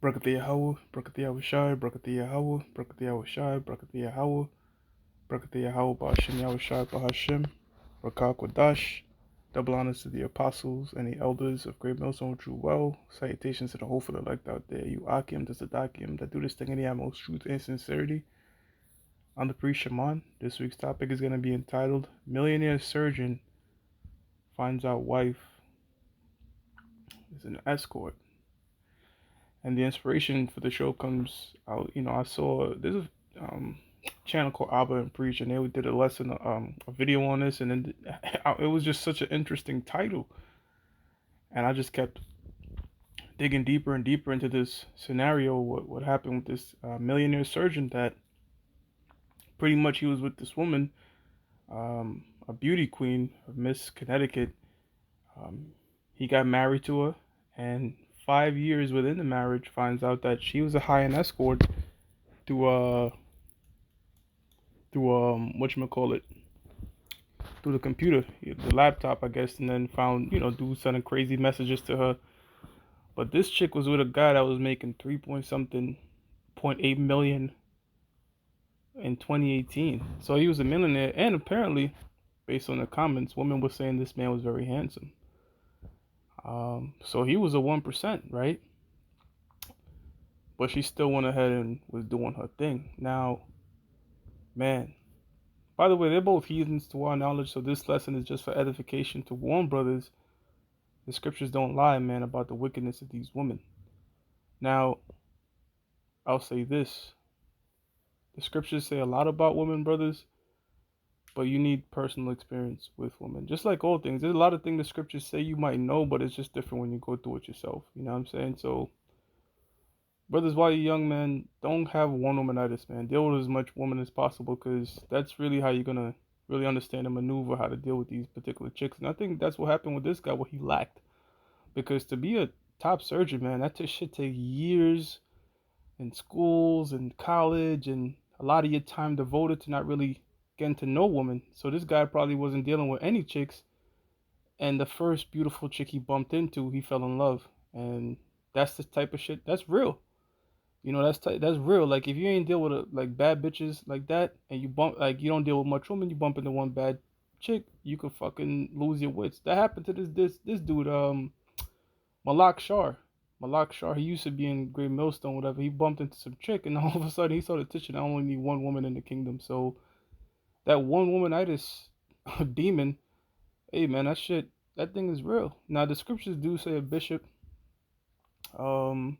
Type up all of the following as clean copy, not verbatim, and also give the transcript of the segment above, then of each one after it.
Brakati Yahweh, Brakati Yahushai, Brakati Yahweh, Brakati Yahushai, Brakati Yahweh, Brakati Yahweh, Ba'ashem Yahushai, Ba'ashem, Rakah Kodash. Double honors to the apostles and the elders of Great Millstone True Well. Salutations to the hopeful elect out there, you Akim, the Sadakim, that do this thing in the utmost truth and sincerity. I'm the priest Shaman. This week's topic is going to be entitled Millionaire Surgeon Finds Out Wife is an Escort. And the inspiration for the show comes out. I saw there's a channel called Abba and Preach, and they did a lesson, a video on this, and then it was just such an interesting title, and I just kept digging deeper and deeper into this scenario. What happened with this millionaire surgeon that pretty much he was with this woman, a beauty queen of Miss Connecticut. Um, he got married to her, and 5 years within the marriage, finds out that she was a high-end escort through whatchamacallit, through the computer, the laptop, I guess, and then found, dudes sending crazy messages to her. But this chick was with a guy that was making 3 point something, 0.8 million in 2018. So he was a millionaire, and apparently, based on the comments, women were saying this man was very handsome. So he was a 1%, right? But she still went ahead and was doing her thing. Now, man, by the way, they're both heathens to our knowledge, so this lesson is just for edification to warn brothers. The scriptures don't lie, man, about the wickedness of these women. Now, I'll say this. The scriptures say a lot about women, brothers, but you need personal experience with women. Just like all things, there's a lot of things the scriptures say you might know, but it's just different when you go through it yourself. You know what I'm saying? So, brothers, while you're young, man, don't have one womanitis, man. Deal with as much woman as possible, because that's really how you're going to really understand and maneuver how to deal with these particular chicks. And I think that's what happened with this guy, what he lacked. Because to be a top surgeon, man, that shit take years in schools and college, and a lot of your time devoted to not really getting to know women. So this guy probably wasn't dealing with any chicks, and the first beautiful chick he bumped into, he fell in love. And that's the type of shit that's real. That's real. Like, if you ain't deal with like bad bitches like that, and you don't deal with much women, you bump into one bad chick, you could fucking lose your wits. That happened to this dude, Malak Shar. Malak Shar, he used to be in Great Millstone, whatever. He bumped into some chick, and all of a sudden he started teaching, I only need one woman in the kingdom. So that one womanitis demon, hey man, that thing is real. Now the scriptures do say a bishop, um,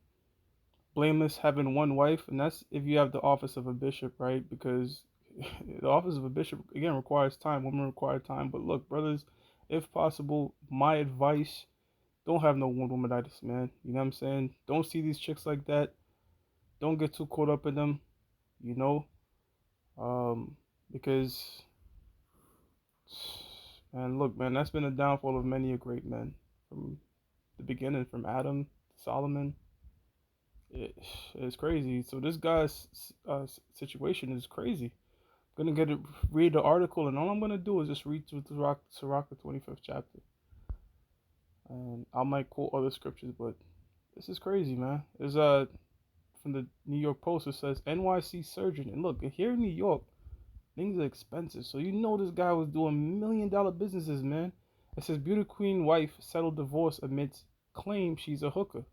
blameless having one wife, and that's if you have the office of a bishop, right? Because the office of a bishop again requires time. Women require time. But look, brothers, if possible, my advice: don't have no one womanitis, man. You know what I'm saying? Don't see these chicks like that. Don't get too caught up in them, you know, um, because, man, look, man, that's been the downfall of many a great man from the beginning, from Adam to Solomon. It's crazy. So this guy's situation is crazy. I'm gonna read the article, and all I'm gonna do is just read through Sirach, the 25th chapter, and I might quote other scriptures, but this is crazy, man. There's from the New York Post, it says NYC surgeon. And look, here in New York, things are expensive. So this guy was doing $1 million businesses, man. It says beauty queen wife settled divorce amidst claim she's a hooker.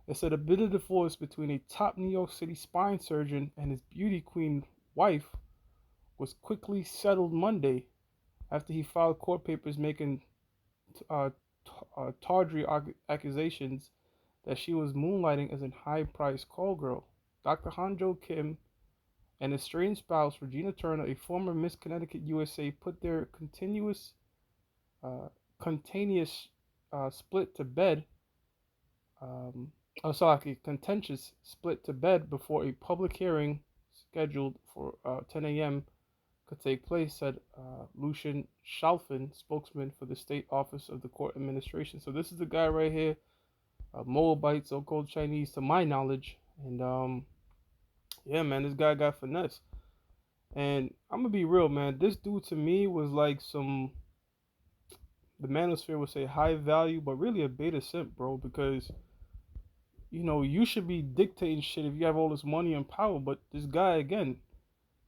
It said a bit of divorce between a top New York City spine surgeon and his beauty queen wife was quickly settled Monday after he filed court papers making uh, tawdry accusations that she was moonlighting as a high-priced call girl. Dr. Hanjo Kim and his strange spouse, Regina Turner, a former Miss Connecticut USA, put their uh, continuous split to bed. Contentious split to bed before a public hearing scheduled for 10 a.m. could take place, said Lucian Shalfin, spokesman for the State Office of the Court Administration. So this is the guy right here, Moabite, so-called Chinese, to my knowledge, and yeah, man, this guy got finesse. And I'm gonna be real, man. This dude to me was like the manosphere would say high value, but really a beta simp, bro. Because you should be dictating shit if you have all this money and power. But this guy, again,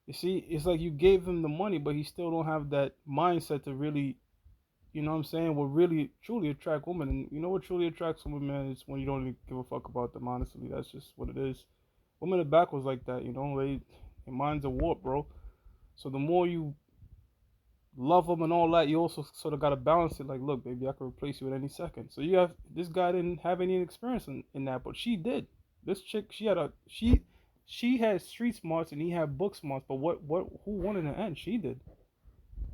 you see, it's like you gave him the money, but he still don't have that mindset to really, what I'm saying, what really truly attract women. And you know what truly attracts women, man, is when you don't even give a fuck about them, honestly. That's just what it is. Women are backwards like that, their minds are warped, bro. So the more you love them and all that, you also sort of got to balance it. Like, look, baby, I could replace you at any second. So you have this guy didn't have any experience in that, but she did. This chick, she had street smarts and he had book smarts. But who won in the end? She did.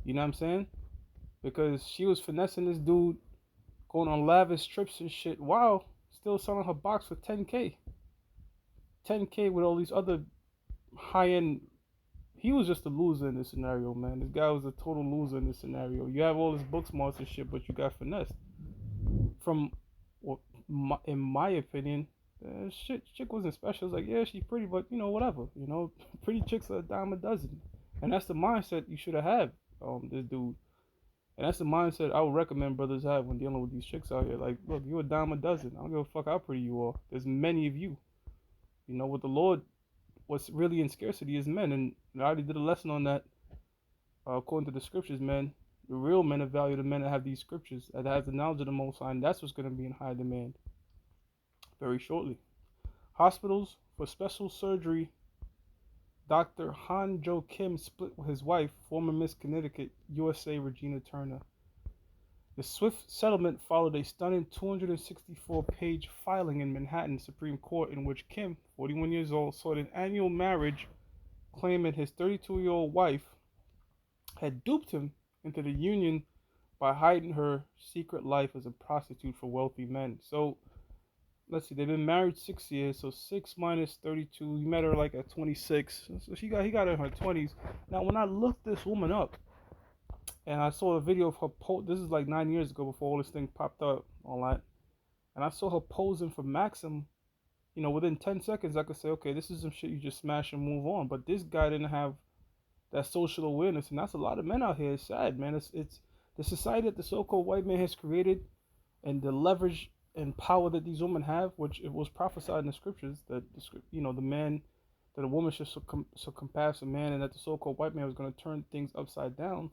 You know what I'm saying? Because she was finessing this dude, going on lavish trips and shit, while still selling her box for 10K. 10K with all these other high end. He was just a loser in this scenario, man. This guy was a total loser in this scenario. You have all this book smarts and shit, but you got finessed. From, well, in my opinion, chick wasn't special. It's like, yeah, she's pretty, but whatever. Pretty chicks are a dime a dozen, and that's the mindset you should have had. This dude, and that's the mindset I would recommend brothers have when dealing with these chicks out here. Like, look, you're a dime a dozen. I don't give a fuck how pretty you are. There's many of you. With the Lord, what's really in scarcity is men, and I already did a lesson on that. According to the scriptures, men, the real men of value, the men that have these scriptures, that have the knowledge of the Most High, and that's what's going to be in high demand very shortly. Hospitals for special surgery. Dr. Han Jo Kim split with his wife, former Miss Connecticut, USA Regina Turner. The swift settlement followed a stunning 264-page filing in Manhattan Supreme Court in which Kim, 41 years old, sought an annual marriage, claiming his 32-year-old wife had duped him into the union by hiding her secret life as a prostitute for wealthy men. So, let's see, they've been married 6 years, so 6 minus 32, he met her like at 26, so he got her in her 20s. Now, when I looked this woman up, and I saw a video of her this is like 9 years ago before all this thing popped up, all that, and I saw her posing for Maxim, within 10 seconds, I could say, okay, this is some shit you just smash and move on, but this guy didn't have that social awareness, and that's a lot of men out here. It's sad, man. It's the society that the so-called white man has created, and the leverage and power that these women have, which it was prophesied in the scriptures that the man, that a woman should surpass a man, and that the so-called white man was going to turn things upside down.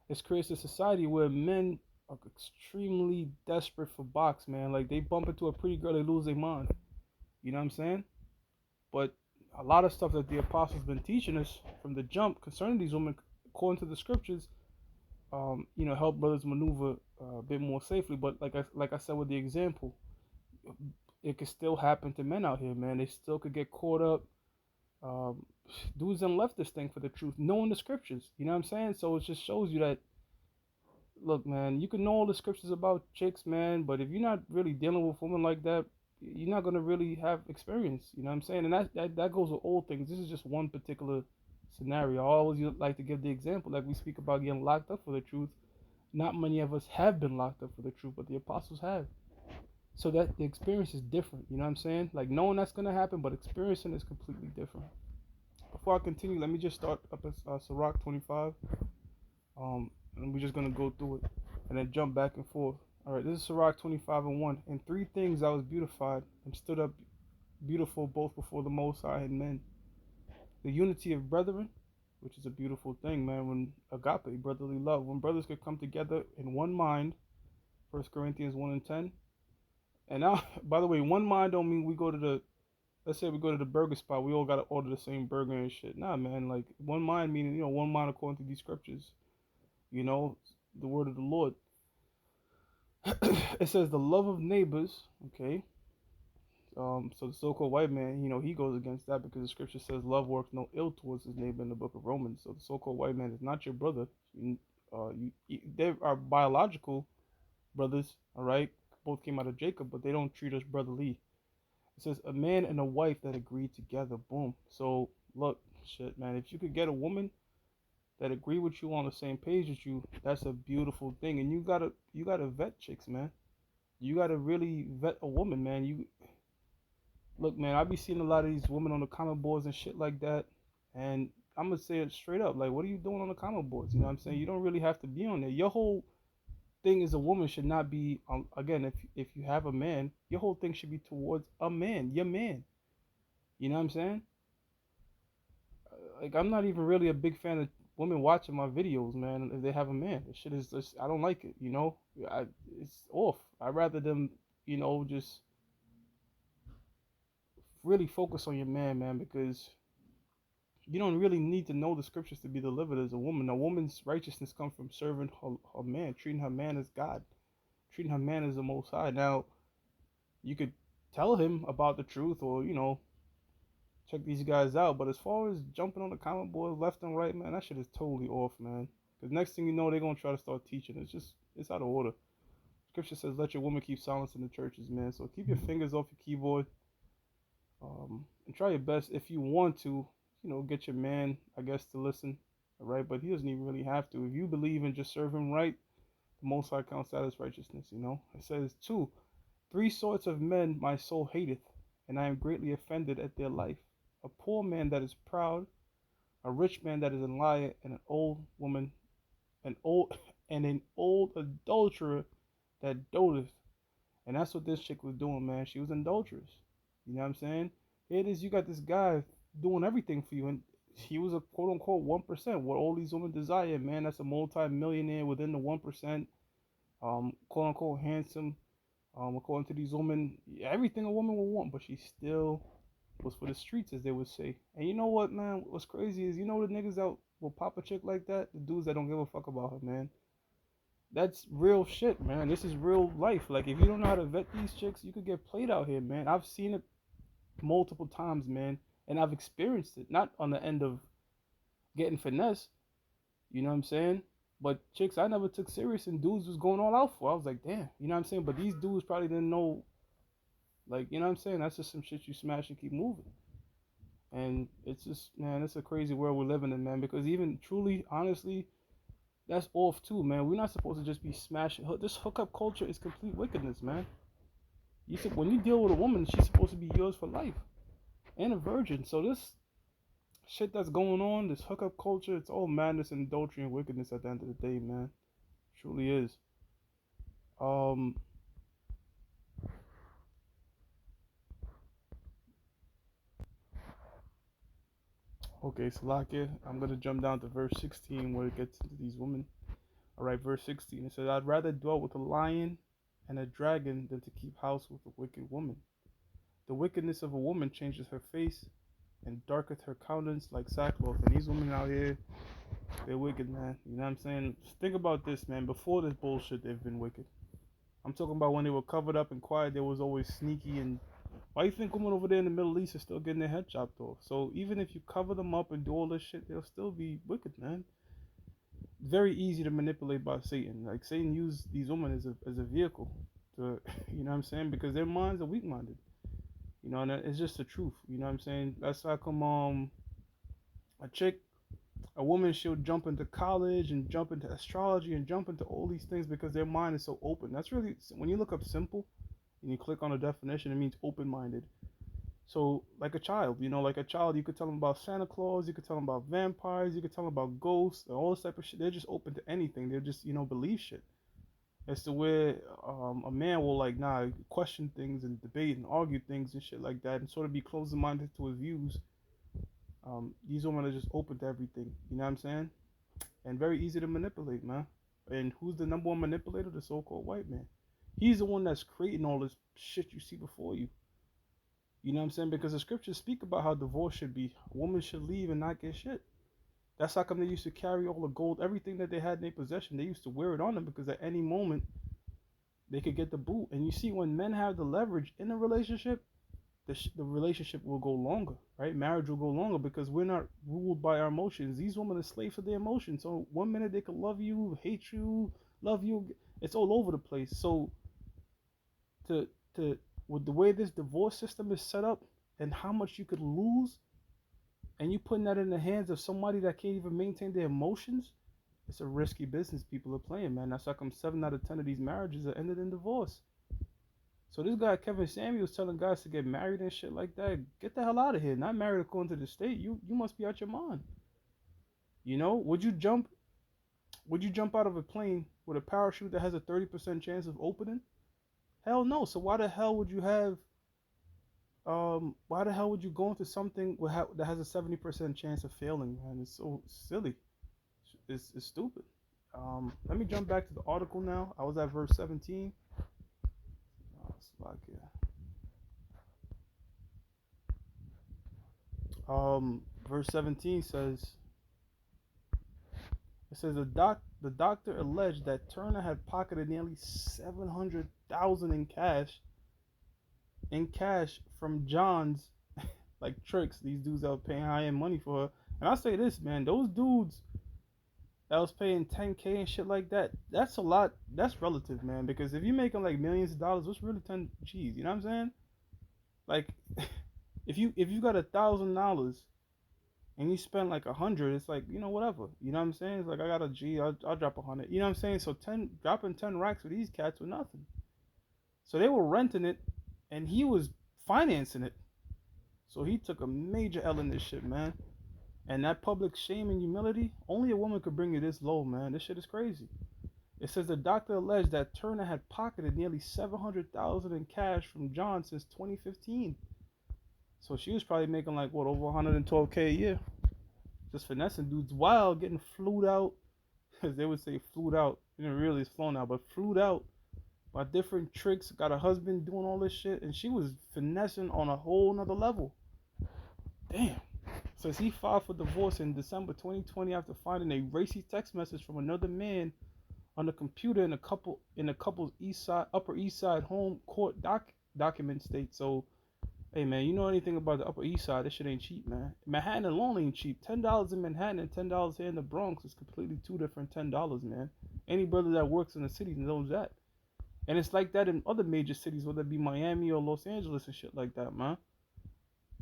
It creates a society where men are extremely desperate for box, man. Like, they bump into a pretty girl, they lose their mind. You know what I'm saying? But a lot of stuff that the apostles been teaching us from the jump concerning these women, according to the scriptures, help brothers maneuver a bit more safely. But like I said with the example, it could still happen to men out here, man. They still could get caught up. Um, Dudes done left this thing for the truth, knowing the scriptures. You know what I'm saying? So it just shows you that, look, man, you can know all the scriptures about chicks, man, but if you're not really dealing with women like that, you're not gonna really have experience. You know what I'm saying? And that goes with all things. This is just one particular scenario. I always like to give the example, like we speak about getting locked up for the truth. Not many of us have been locked up for the truth, but the apostles have. So that the experience is different. You know what I'm saying? Like, knowing that's gonna happen, but experiencing is completely different. Before I continue, let me just start up at Sirach 25. And we're just gonna go through it and then jump back and forth. All right, this is Sirach 25:1. In three things I was beautified and stood up beautiful both before the Most High and men. The unity of brethren, which is a beautiful thing, man. When agape, brotherly love, when brothers could come together in one mind. 1 Corinthians 1:10. And now, by the way, one mind don't mean we go to the, let's say we go to the burger spot, we all gotta order the same burger and shit. Nah, man, like one mind meaning, one mind according to these scriptures. The word of the Lord. It says the love of neighbors, okay? So the so-called white man, he goes against that because the scripture says love works no ill towards his neighbor in the book of Romans. So the so-called white man is not your brother. They are biological brothers, all right? Both came out of Jacob, but they don't treat us brotherly. It says a man and a wife that agree together. Boom. So look, shit, man. If you could get a woman that agree with you on the same page as you, that's a beautiful thing. And you gotta vet chicks, man. You gotta really vet a woman, man. Look, man, I be seeing a lot of these women on the comment boards and shit like that, and I'm gonna say it straight up, like, what are you doing on the comment boards? You know what I'm saying? You don't really have to be on there. Your whole thing is a woman should not be again, if you have a man, your whole thing should be towards a man, your man. You know what I'm saying? Like I'm not even really a big fan of women watching my videos, man. If they have a man, this shit is just I don't like it. You know, it's off. I'd rather them, just really focus on your man, man, because you don't really need to know the scriptures to be delivered as a woman. A woman's righteousness comes from serving her man, treating her man as God, treating her man as the Most High. Now, you could tell him about the truth or, check these guys out. But as far as jumping on the comment board left and right, man, that shit is totally off, man. Because next thing you know, they're going to try to start teaching. It's out of order. Scripture says, let your woman keep silence in the churches, man. So keep your fingers off your keyboard, and try your best if you want to, get your man, I guess, to listen, all right? But he doesn't even really have to. If you believe and just serve him right, the Most High counts that as righteousness. It says, two, three sorts of men my soul hateth, and I am greatly offended at their life. A poor man that is proud, a rich man that is a liar, and an old woman, an old and an old adulterer that doteth. And that's what this chick was doing, man. She was an adulteress. You know what I'm saying? Here it is, you got this guy doing everything for you, and he was a quote unquote 1%. What all these women desire, man. That's a multi-millionaire within the 1%. Quote unquote handsome. According to these women, everything a woman would want, but she still was for the streets, as they would say. And you know what, man? What's crazy is, the niggas that will pop a chick like that, the dudes that don't give a fuck about her, man. That's real shit, man. This is real life. Like, if you don't know how to vet these chicks, you could get played out here, man. I've seen it multiple times, man, and I've experienced it. Not on the end of getting finesse, you know what I'm saying? But chicks I never took serious and dudes was going all out for. I was like, damn, you know what I'm saying? But these dudes probably didn't know, like, you know what I'm saying? That's just some shit you smash and keep moving. And it's just, man, it's a crazy world we're living in, man. Because even truly, honestly, that's off too, man. We're not supposed to just be smashing. This hookup culture is complete wickedness, man. When you deal with a woman, she's supposed to be yours for life and a virgin. So this shit that's going on, this hookup culture, it's all madness and adultery and wickedness at the end of the day, man. It truly is. Um. Okay, Salakia, I'm gonna jump down to verse 16 where it gets into these women. All right, verse 16. It says, "I'd rather dwell with a lion and a dragon than to keep house with a wicked woman. The wickedness of a woman changes her face and darketh her countenance like sackcloth." And these women out here, they're wicked, man. You know what I'm saying? Just think about this, man. Before this bullshit, they've been wicked. I'm talking about when they were covered up and quiet, they was always sneaky. And why you think women over there in the Middle East are still getting their head chopped off? So even if you cover them up and do all this shit, they'll still be wicked, man. Very easy to manipulate by Satan. Like Satan used these women as a vehicle to, you know what I'm saying? Because their minds are weak minded. And it's just the truth. You know what I'm saying? That's how come a chick, a woman, she'll jump into college and jump into astrology and jump into all these things because their mind is so open. That's really, when you look up simple and you click on a definition, it means open minded. So, like a child, like a child, you could tell them about Santa Claus, you could tell them about vampires, you could tell them about ghosts, and all this type of shit. They're just open to anything. They're just, believe shit. As to where a man will, like, question things and debate and argue things and shit like that and sort of be closed minded to his views. These women are just open to everything. You know what I'm saying? And very easy to manipulate, man. And who's the number one manipulator? The so called white man. He's the one that's creating all this shit you see before you. You know what I'm saying? Because the scriptures speak about how divorce should be. A woman should leave and not get shit. That's how come they used to carry all the gold, everything that they had in their possession. They used to wear it on them because at any moment they could get the boot. And you see, when men have the leverage in a relationship, the relationship will go longer, right? Marriage will go longer because we're not ruled by our emotions. These women are slaves to their emotions. So one minute they could love you, hate you, love you. It's all over the place. So to to with the way this divorce system is set up and how much you could lose, and you putting that in the hands of somebody that can't even maintain their emotions, it's a risky business people are playing, man. That's how come 7 out of 10 of these marriages are ended in divorce. So this guy Kevin Samuels telling guys to get married and shit like that. Get the hell out of here. Not married according to the state. You must be out your mind. Would you jump out of a plane with a parachute that has a 30% chance of opening? Hell no. So why the hell would you have why the hell would you go into something that has a 70% chance of failing, man? It's so silly. It's stupid. Let me jump back to the article now. I was at verse 17. Slovakia. Verse 17 says, it says the doctor alleged that Turner had pocketed nearly 700,000 in cash from John's like tricks. These dudes that were paying high end money for her. And I say this, man, those dudes that was paying 10K and shit like that, that's a lot. That's relative, man. Because if you're making like millions of dollars, what's really 10 G's? You know what I'm saying? Like, if you got $1,000 and you spend like 100, it's like, whatever. You know what I'm saying? It's like, I got a G, I'll drop 100. You know what I'm saying? So dropping 10 racks with these cats were nothing. So they were renting it, and he was financing it. So he took a major L in this shit, man. And that public shame and humility, only a woman could bring you this low, man. This shit is crazy. It says the doctor alleged that Turner had pocketed nearly 700,000 in cash from John since 2015. So she was probably making like what, over 112K a year, just finessing dudes while getting flued out, as they would say, flued out. You know, really it's flown out, but flued out by different tricks. Got a husband doing all this shit, and she was finessing on a whole nother level. Damn. Says he filed for divorce in December 2020 after finding a racy text message from another man on the computer in the couple's Upper East Side home court document state. So, hey man, you know anything about the Upper East Side? This shit ain't cheap, man. Manhattan alone ain't cheap. $10 in Manhattan and $10 here in the Bronx is completely two different $10, man. Any brother that works in the city knows that. And it's like that in other major cities, whether it be Miami or Los Angeles and shit like that, man.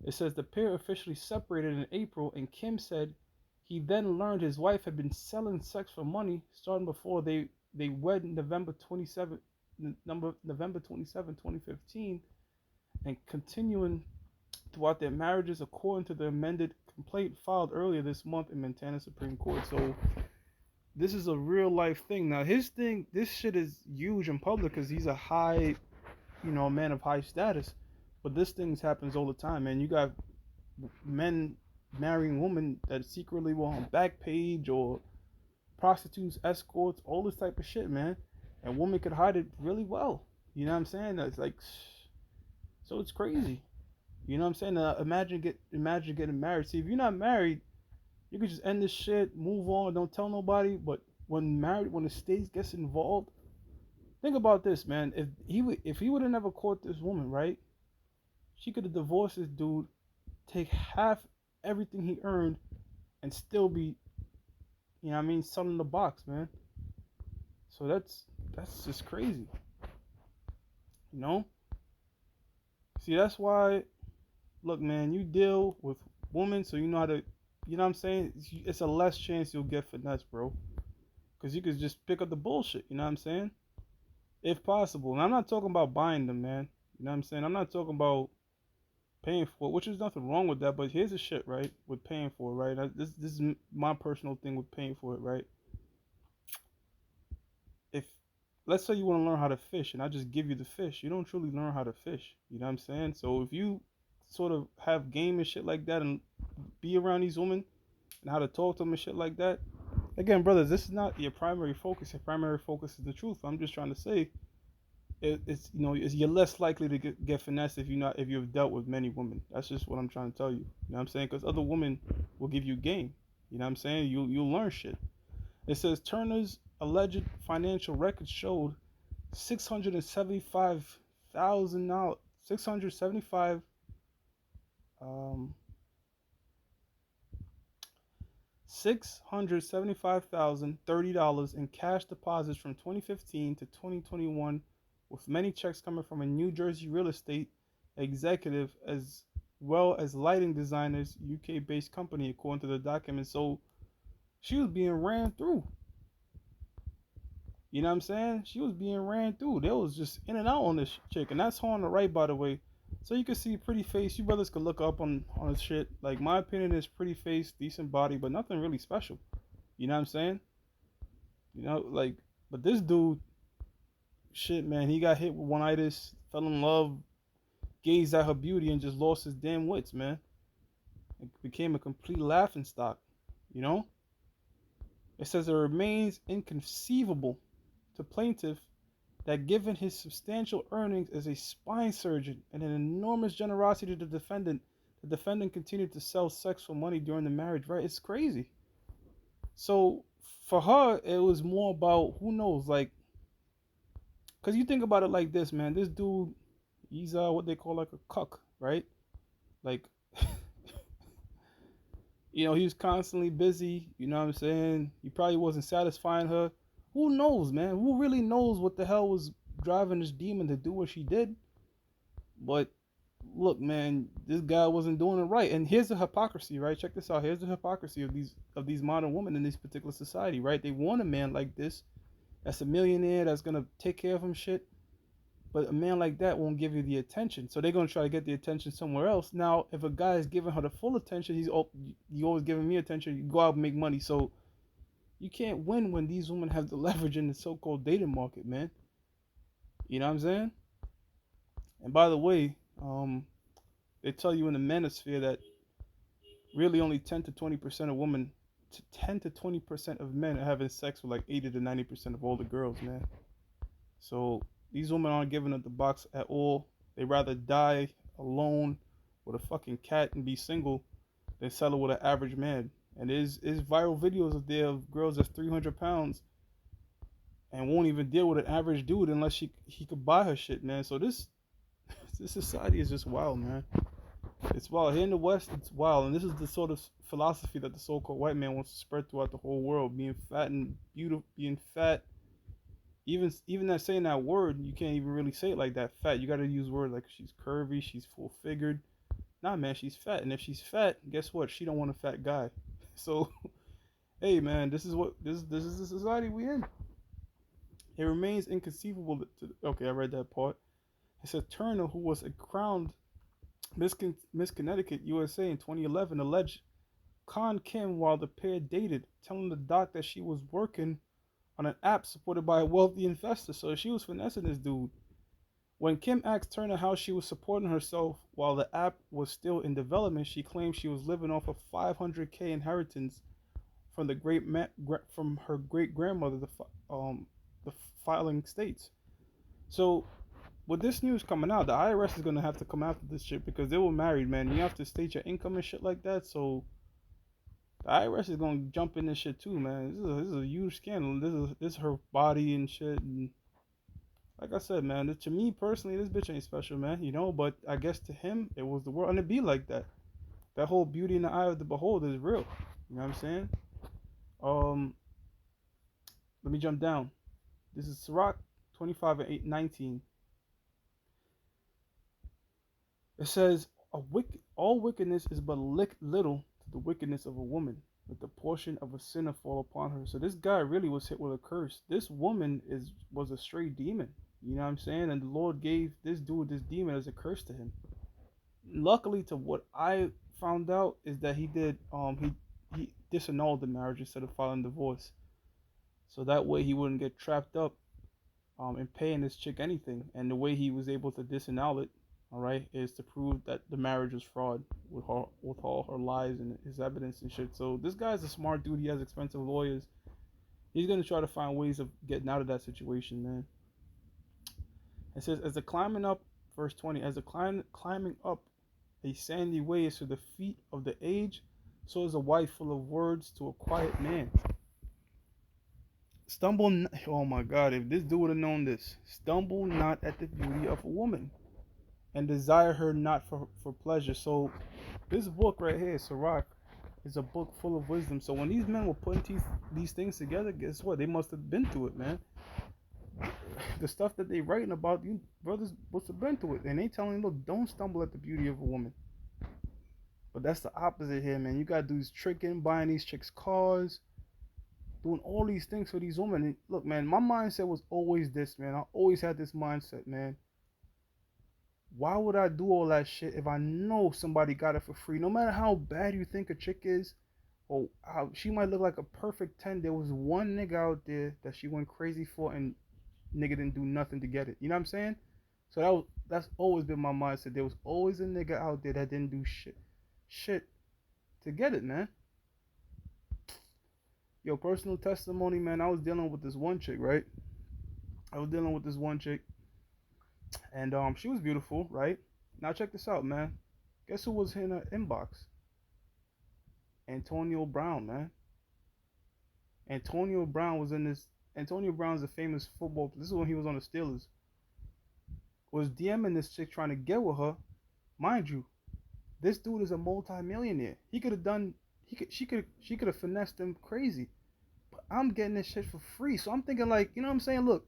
It says the pair officially separated in April, and Kim said he then learned his wife had been selling sex for money starting before they wed November 27, 2015, and continuing throughout their marriages, according to the amended complaint filed earlier this month in Montana Supreme Court. So this is a real life thing. Now this shit is huge in public because he's a high, man of high status. But this thing happens all the time, man. You got men marrying women that secretly were on Backpage or prostitutes, escorts, all this type of shit, man. And women could hide it really well. You know what I'm saying? It's like, so it's crazy. You know what I'm saying? Imagine getting married. See, if you're not married, you could just end this shit, move on, don't tell nobody. But when the state gets involved, think about this, man. If he would have never caught this woman, right? She could have divorced this dude, take half everything he earned, and still be, selling the box, man. So that's just crazy. You know? See, that's why, look, man, you deal with women, so you know how to, you know what I'm saying? It's a less chance you'll get finesse, bro. Because you could just pick up the bullshit, you know what I'm saying? If possible. And I'm not talking about buying them, man. You know what I'm saying? I'm not talking about paying for it, which is nothing wrong with that. But here's the shit, right? With paying for it, right? This is my personal thing with paying for it, right? If let's say you want to learn how to fish, and I just give you the fish, you don't truly learn how to fish. You know what I'm saying? So if you sort of have game and shit like that, and be around these women and how to talk to them and shit like that, again, brothers, this is not your primary focus. Your primary focus is the truth. I'm just trying to say you're less likely to get finessed if you've dealt with many women. That's just what I'm trying to tell you. You know what I'm saying? Because other women will give you game. You know what I'm saying? You'll learn shit. It says Turner's alleged financial records showed $675,000, $675,030 in cash deposits from 2015 to 2021, with many checks coming from a New Jersey real estate executive as well as lighting designers UK-based company, according to the document. So she was being ran through. You know what I'm saying? She was being ran through. They was just in and out on this chick, and that's her on the right, by the way. So you can see pretty face. You brothers could look up on this shit. Like, my opinion is pretty face, decent body, but nothing really special. You know what I'm saying? Like, But this dude, shit, man, he got hit with one itis, fell in love, gazed at her beauty, and just lost his damn wits, man. It became a complete laughing stock, you know? It says it remains inconceivable to plaintiff that given his substantial earnings as a spine surgeon and an enormous generosity to the defendant continued to sell sex for money during the marriage, right? It's crazy. So for her, it was more about who knows, like, cause you think about it like this, man. This dude, he's what they call like a cuck, right? Like, he was constantly busy. You know what I'm saying? He probably wasn't satisfying her. Who knows, man? Who really knows what the hell was driving this demon to do what she did? But look, man, this guy wasn't doing it right. And here's the hypocrisy, right? Check this out. Here's the hypocrisy of these modern women in this particular society, right? They want a man like this, that's a millionaire, that's gonna take care of him, shit. But a man like that won't give you the attention, so they're gonna try to get the attention somewhere else. Now, if a guy is giving her the full attention, he's you always giving me attention. You go out and make money, so you can't win when these women have the leverage in the so-called dating market, man. You know what I'm saying? And by the way, they tell you in the manosphere that really only 10 to 20% of women, 10 to 20% of men are having sex with like 80 to 90% of all the girls, man. So these women aren't giving up the box at all. They rather die alone with a fucking cat and be single than settle with an average man. And there's viral videos of there of girls that's 300 pounds and won't even deal with an average dude unless he could buy her shit, man. So this society is just wild, man. It's wild. Here in the West, it's wild. And this is the sort of philosophy that the so-called white man wants to spread throughout the whole world. Being fat and beautiful, being fat. Even that saying that word, you can't even really say it like that. Fat. You got to use words like she's curvy, she's full figured. Nah, man, she's fat. And if she's fat, guess what? She don't want a fat guy. So, hey, man, this is the society we in. It remains inconceivable okay, I read that part. It said Turner, who was a crowned Miss Connecticut, USA in 2011, alleged Con Kim while the pair dated, telling the doc that she was working on an app supported by a wealthy investor. So she was finessing this dude. When Kim asked Turner how she was supporting herself while the app was still in development, she claimed she was living off a 500K inheritance from from her great grandmother. The filing states. So with this news coming out, the IRS is gonna have to come after this shit because they were married, man. You have to state your income and shit like that. So the IRS is gonna jump in this shit too, man. This is a huge scandal. This is her body and shit. And like I said, man, to me personally, this bitch ain't special, man. But I guess to him, it was the world, and it be like that. That whole beauty in the eye of the beholder is real. You know what I'm saying? Um, Let me jump down. This is Sirach 25 and 19. It says, all wickedness is but little to the wickedness of a woman. Let the portion of a sinner fall upon her. So this guy really was hit with a curse. This woman was a straight demon. You know what I'm saying? And the Lord gave this dude this demon as a curse to him. Luckily, to what I found out is that he disannulled the marriage instead of filing divorce. So that way he wouldn't get trapped up and paying this chick anything. And the way he was able to disannul it, all right, is to prove that the marriage was fraud with all her lies and his evidence and shit. So this guy's a smart dude. He has expensive lawyers. He's gonna try to find ways of getting out of that situation, man. It says, as the climbing up, verse 20, as the climbing up a sandy way is to the feet of the age, so is a wife full of words to a quiet man. Oh my God, if this dude would have known this, stumble not at the beauty of a woman, and desire her not for pleasure. So this book right here, Sirach, is a book full of wisdom. So when these men were putting these things together, guess what? They must have been through it, man. The stuff that they writing about, you brothers must have been through it. And they telling you, look, don't stumble at the beauty of a woman. But that's the opposite here, man. You got dudes tricking, buying these chicks cars, doing all these things for these women. And look, man, my mindset was always this, man. I always had this mindset, man. Why would I do all that shit if I know somebody got it for free? No matter how bad you think a chick is, Or how she might look like a perfect 10. There was one nigga out there that she went crazy for, and nigga didn't do nothing to get it. You know what I'm saying? So that's always been my mindset. There was always a nigga out there that didn't do shit to get it, man. Yo, personal testimony, man. I was dealing with this one chick, right? I was dealing with this one chick, and she was beautiful, right? Now check this out, man. Guess who was in her inbox? Antonio Brown, man. Antonio Brown was in this. Antonio Brown's a famous football. This is when he was on the Steelers. Was DMing this chick trying to get with her. Mind you, this dude is a multi-millionaire. He could have done. She could have finessed him crazy. But I'm getting this shit for free. So I'm thinking like, you know what I'm saying? Look,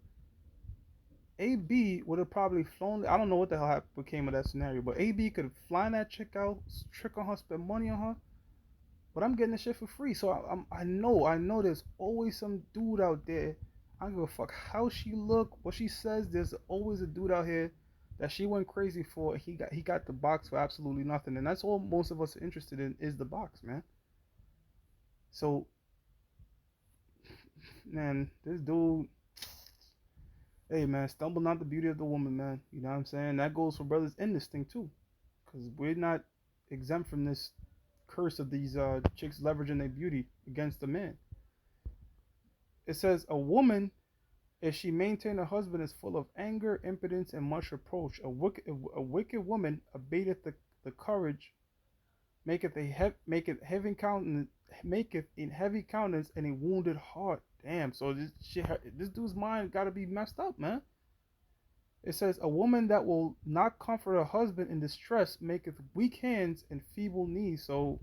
AB would have probably flown. I don't know what the hell became of that scenario, but AB could have flown that chick out, trick on her, spend money on her. But I'm getting this shit for free, so I know there's always some dude out there. I don't give a fuck how she look, what she says. There's always a dude out here that she went crazy for. And he got the box for absolutely nothing, and that's all most of us are interested in is the box, man. So, man, this dude, hey man, stumble not the beauty of the woman, man. You know what I'm saying? That goes for brothers in this thing too, because we're not exempt from this curse of these chicks leveraging their beauty against the man. It says a woman, if she maintain a husband, is full of anger, impotence, and much reproach. A wicked woman abateth the courage, maketh heavy countenance, maketh in heavy countenance and a wounded heart. Damn. So this dude's mind got to be messed up, man. It says a woman that will not comfort her husband in distress maketh weak hands and feeble knees. So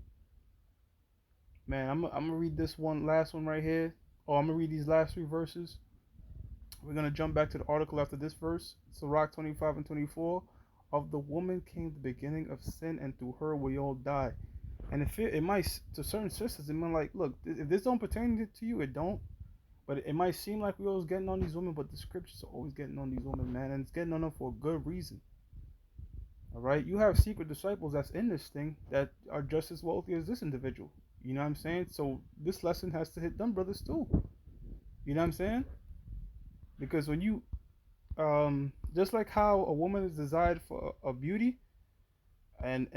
man, I'm gonna read this last one right here. Oh, I'm gonna read these last three verses. We're gonna jump back to the article after this verse. Sirach 25 and 24. Of the woman came the beginning of sin, and through her we all die. And if it might, to certain sisters, it might like, look, if this don't pertain to you, it don't. But it might seem like we're always getting on these women, but the scriptures are always getting on these women, man, and it's getting on them for a good reason. All right, you have secret disciples that's in this thing that are just as wealthy as this individual. You know what I'm saying? So this lesson has to hit them brothers too. You know what I'm saying? Because when you, just like how a woman is desired for a beauty, and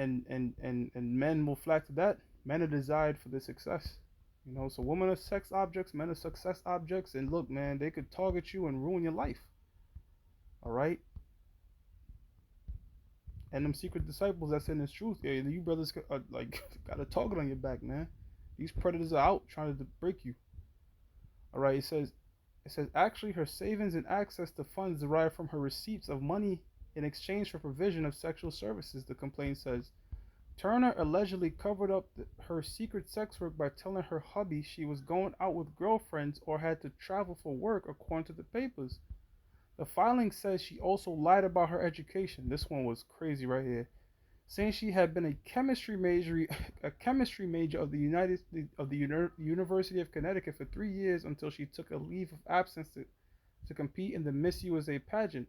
men will flock to that, men are desired for the success. You know, so women are sex objects, men are success objects, and look, man, they could target you and ruin your life. All right, and them secret disciples that's in this truth, yeah, you brothers are like got a target on your back, man. These predators are out trying to break you. All right, it says actually her savings and access to funds derived from her receipts of money in exchange for provision of sexual services. The complaint says Turner allegedly covered up her secret sex work by telling her hubby she was going out with girlfriends or had to travel for work, according to the papers. The filing says she also lied about her education. This one was crazy right here, saying she had been a chemistry major of the University of Connecticut for 3 years until she took a leave of absence to compete in the Miss USA pageant.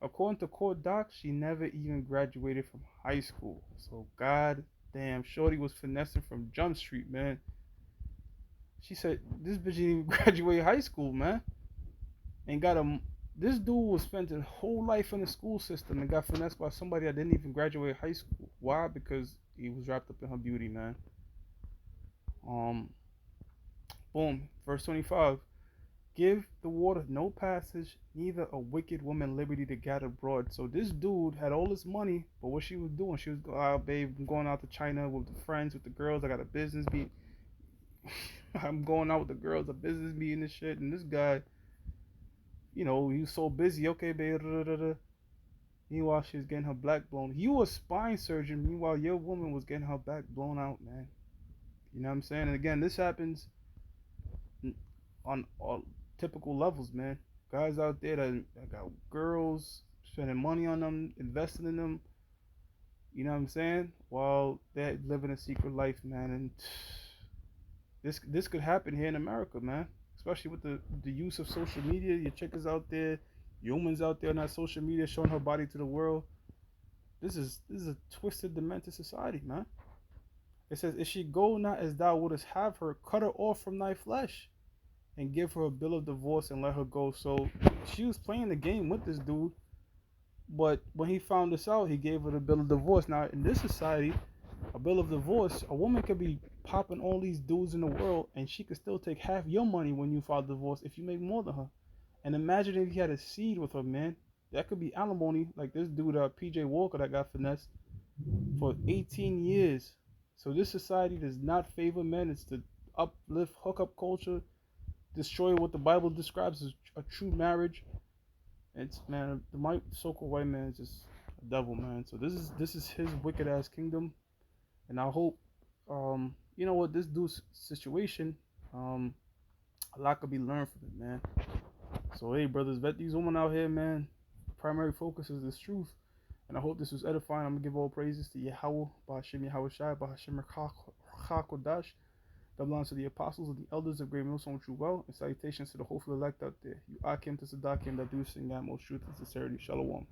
According to court docs, she never even graduated from high school. So god damn, Shorty was finessing from Jump Street, man. She said this bitch didn't even graduate high school, man, and got a. This dude was spent his whole life in the school system and got finessed by somebody that didn't even graduate high school. Why? Because he was wrapped up in her beauty, man. Um, boom. Verse 25. Give the water no passage, neither a wicked woman liberty to gather abroad. So this dude had all this money, but what she was doing, she was babe, I'm going out to China with the friends, with the girls. I got a business meeting. I'm going out with the girls, a business meeting and shit. And this guy, he was so busy. Okay, babe. Da, da, da. Meanwhile, she was getting her back blown. You a spine surgeon. Meanwhile, your woman was getting her back blown out, man. You know what I'm saying? And again, this happens on all typical levels, man. Guys out there that got girls, spending money on them, investing in them. You know what I'm saying? While they're living a secret life, man. And this could happen here in America, man. Especially with the use of social media. Your chick is out there, your woman's out there on that social media showing her body to the world. This is a twisted, demented society, man. It says, if she go not as thou wouldest have her, cut her off from thy flesh and give her a bill of divorce and let her go. So she was playing the game with this dude, but when he found this out, he gave her the bill of divorce. Now, in this society, a bill of divorce, a woman could be popping all these dudes in the world and she could still take half your money when you file divorce if you make more than her. And imagine if he had a seed with her, man. That could be alimony, like this dude, PJ Walker, that got finessed for 18 years. So this society does not favor men. It's to uplift hookup culture, destroy what the Bible describes as a true marriage. It's, man, the so-called white man is just a devil, man. So this is his wicked ass kingdom, and I hope, you know what, this dude's situation, a lot could be learned from it, man. So hey, brothers, vet these women out here, man. The primary focus is this truth. And I hope this was edifying. I'm going to give all praises to Yahweh, Bahashim Yahweh Shai, Bahashim Chakodash. That belongs to the apostles and the elders of Great Millstone True Well. And salutations to the hopeful elect out there. You Akim to Sadakim that do sing that most truth and sincerity. Shalom.